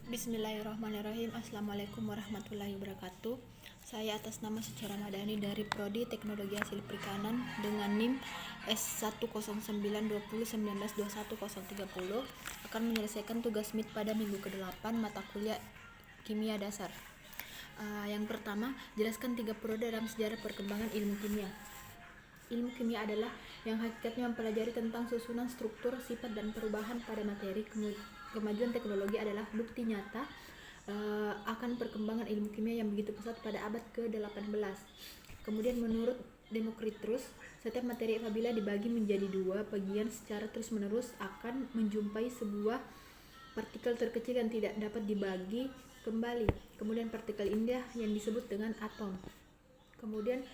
Bismillahirrahmanirrahim. Assalamualaikum warahmatullahi wabarakatuh. Saya atas nama Suci Ramadhani dari Prodi Teknologi Hasil Perikanan dengan NIM S1092019210030 akan menyelesaikan tugas MIT pada minggu ke-8 mata kuliah Kimia Dasar. Yang pertama, jelaskan 3 periode dalam sejarah perkembangan ilmu kimia. Ilmu kimia adalah yang hakikatnya mempelajari tentang susunan, struktur, sifat, dan perubahan pada materi. Kemajuan teknologi adalah bukti nyata akan perkembangan ilmu kimia yang begitu pesat pada abad ke-18. Kemudian menurut Democritus, setiap materi apabila dibagi menjadi 2 bagian secara terus-menerus akan menjumpai sebuah partikel terkecil yang tidak dapat dibagi kembali. Kemudian partikel indah yang disebut dengan atom. Kemudian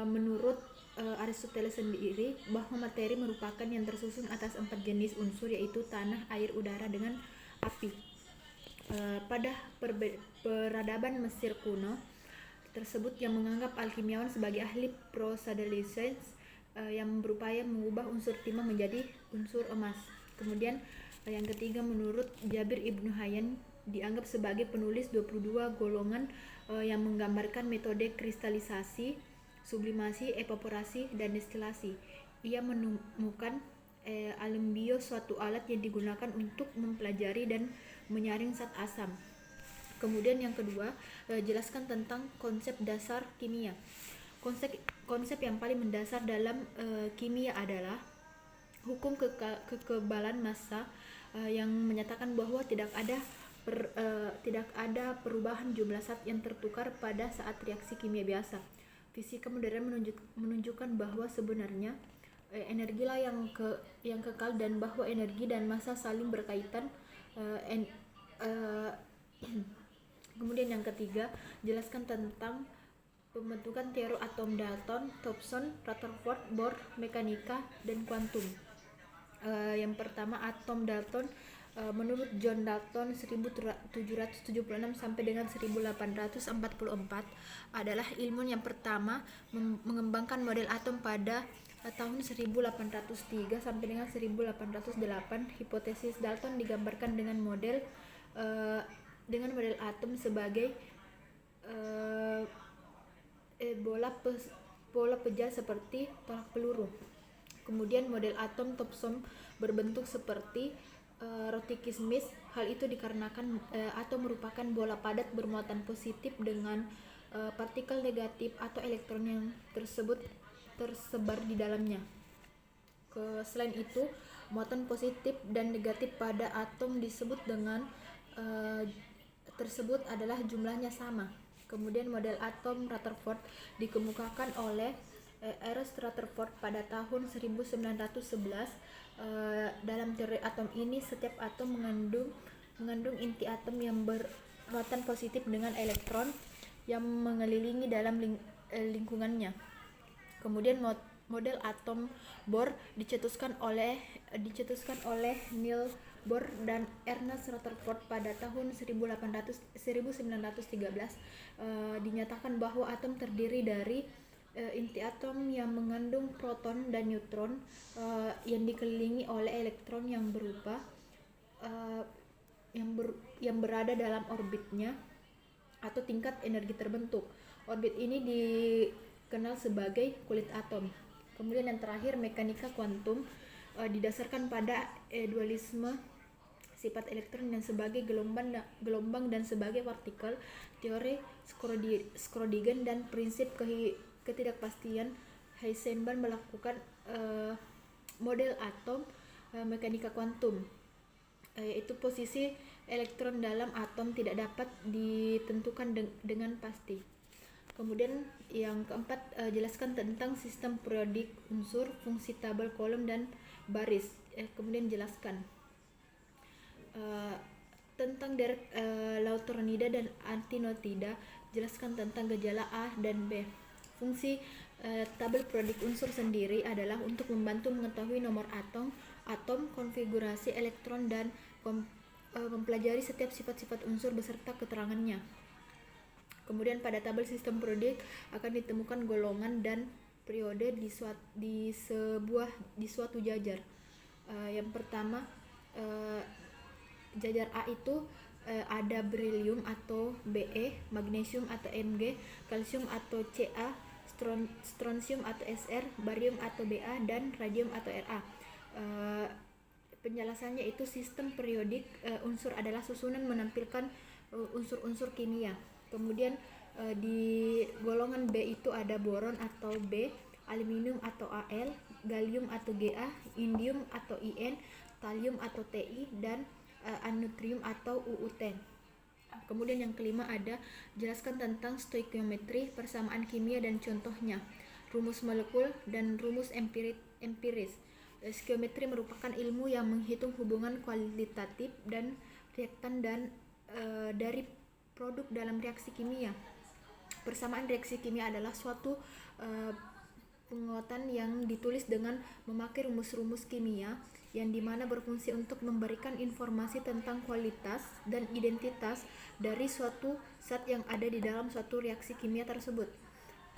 menurut Aristoteles sendiri bahwa materi merupakan yang tersusun atas 4 jenis unsur, yaitu tanah, air, udara, dengan api. Pada peradaban Mesir kuno tersebut yang menganggap alkimiawan sebagai ahli Prosadalises yang berupaya mengubah unsur timah menjadi unsur emas. Kemudian yang ketiga, menurut Jabir Ibnu Hayyan dianggap sebagai penulis 22 golongan yang menggambarkan metode kristalisasi, sublimasi, evaporasi, dan destilasi. Ia menemukan alembio, suatu alat yang digunakan untuk mempelajari dan menyaring zat asam. Kemudian yang kedua, jelaskan tentang konsep dasar kimia. Konsep yang paling mendasar dalam kimia adalah hukum kekebalan massa yang menyatakan bahwa tidak ada perubahan jumlah zat yang tertukar pada saat reaksi kimia biasa. Fisika modern menunjukkan bahwa sebenarnya energilah yang kekal dan bahwa energi dan massa saling berkaitan. Kemudian yang ketiga, jelaskan tentang pembentukan teori atom Dalton, Thomson, Rutherford, Bohr, mekanika, dan kuantum. Yang pertama, atom Dalton. Menurut John Dalton 1776 sampai dengan 1844 adalah ilmuwan yang pertama mengembangkan model atom pada tahun 1803 sampai dengan 1808. Hipotesis Dalton digambarkan dengan model atom sebagai bola pejal seperti tolak peluru. Kemudian model atom Thomson berbentuk seperti roti kismis. Hal itu dikarenakan atom merupakan bola padat bermuatan positif dengan partikel negatif atau elektron yang tersebar di dalamnya. Selain itu, muatan positif dan negatif pada atom tersebut adalah jumlahnya sama. Kemudian model atom Rutherford dikemukakan oleh Ernest Rutherford pada tahun 1911. Dalam teori atom ini, setiap atom mengandung inti atom yang bermuatan positif dengan elektron yang mengelilingi dalam lingkungannya. Kemudian model atom Bohr dicetuskan oleh Niels Bohr dan Ernest Rutherford pada tahun 1913. Dinyatakan bahwa atom terdiri dari inti atom yang mengandung proton dan neutron yang dikelilingi oleh elektron yang berada dalam orbitnya atau tingkat energi terbentuk. Orbit ini dikenal sebagai kulit atom. Kemudian yang terakhir, mekanika kuantum didasarkan pada dualisme sifat elektron yang sebagai gelombang dan sebagai partikel, teori Schrödinger, dan prinsip ketidakpastian. Heisenberg melakukan model atom mekanika kuantum, yaitu posisi elektron dalam atom tidak dapat ditentukan dengan pasti. Kemudian yang keempat, jelaskan tentang sistem periodik unsur, fungsi tabel kolom dan baris. Kemudian jelaskan tentang derek Lautronida dan Antinotida. Jelaskan tentang gejala A dan B. Fungsi tabel periodik unsur sendiri adalah untuk membantu mengetahui nomor atom, konfigurasi elektron, dan mempelajari setiap sifat-sifat unsur beserta keterangannya. Kemudian pada tabel sistem periodik akan ditemukan golongan dan periode di suatu jajar. Yang pertama, jajar A itu ada beryllium atau Be, magnesium atau Mg, kalsium atau Ca, strontium atau Sr, barium atau Ba, dan radium atau Ra. Penjelasannya itu sistem periodik, unsur adalah susunan menampilkan unsur-unsur kimia. Kemudian di golongan B itu ada boron atau B, aluminium atau Al, gallium atau Ga, indium atau In, thallium atau Ti, dan anutrium atau UUT. Kemudian yang kelima ada jelaskan tentang stoikiometri, persamaan kimia dan contohnya, rumus molekul dan rumus empiris. Stoikiometri merupakan ilmu yang menghitung hubungan kualitatif dan reaktan dan dari produk dalam reaksi kimia. Persamaan reaksi kimia adalah suatu penguatan yang ditulis dengan memakai rumus-rumus kimia yang dimana berfungsi untuk memberikan informasi tentang kualitas dan identitas dari suatu zat yang ada di dalam suatu reaksi kimia tersebut.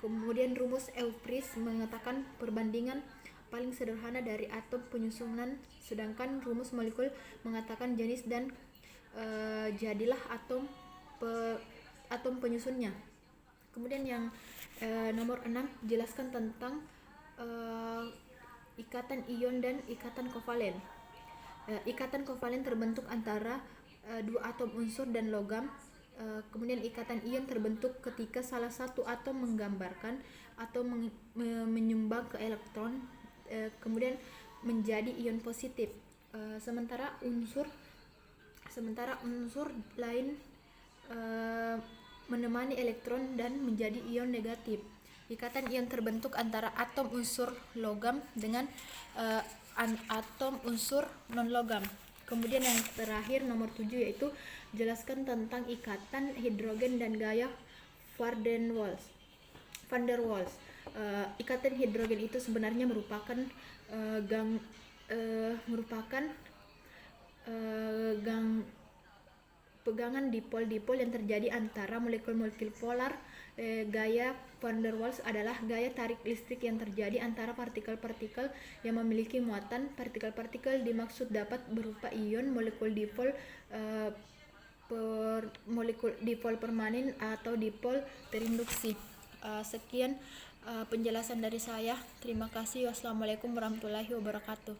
Kemudian rumus empiris mengatakan perbandingan paling sederhana dari atom penyusunan, sedangkan rumus molekul mengatakan jenis dan jadilah atom penyusunnya. Kemudian yang nomor 6, jelaskan tentang ikatan ion dan ikatan kovalen. Ikatan kovalen terbentuk antara dua atom unsur dan logam. Kemudian ikatan ion terbentuk ketika salah satu atom menggambarkan atau menyumbang ke elektron, kemudian menjadi ion positif. Sementara unsur lain menemani elektron dan menjadi ion negatif. Ikatan ion terbentuk antara atom unsur logam dengan atom unsur non-logam. Kemudian yang terakhir nomor 7 yaitu jelaskan tentang ikatan hidrogen dan gaya van der Waals. Ikatan hidrogen itu sebenarnya merupakan pegangan dipol-dipol yang terjadi antara molekul-molekul polar. Gaya van der Waals adalah gaya tarik listrik yang terjadi antara partikel-partikel yang memiliki muatan. Partikel-partikel dimaksud dapat berupa ion, molekul dipol permanen atau dipol terinduksi. Sekian penjelasan dari saya. Terima kasih. Wassalamualaikum warahmatullahi wabarakatuh.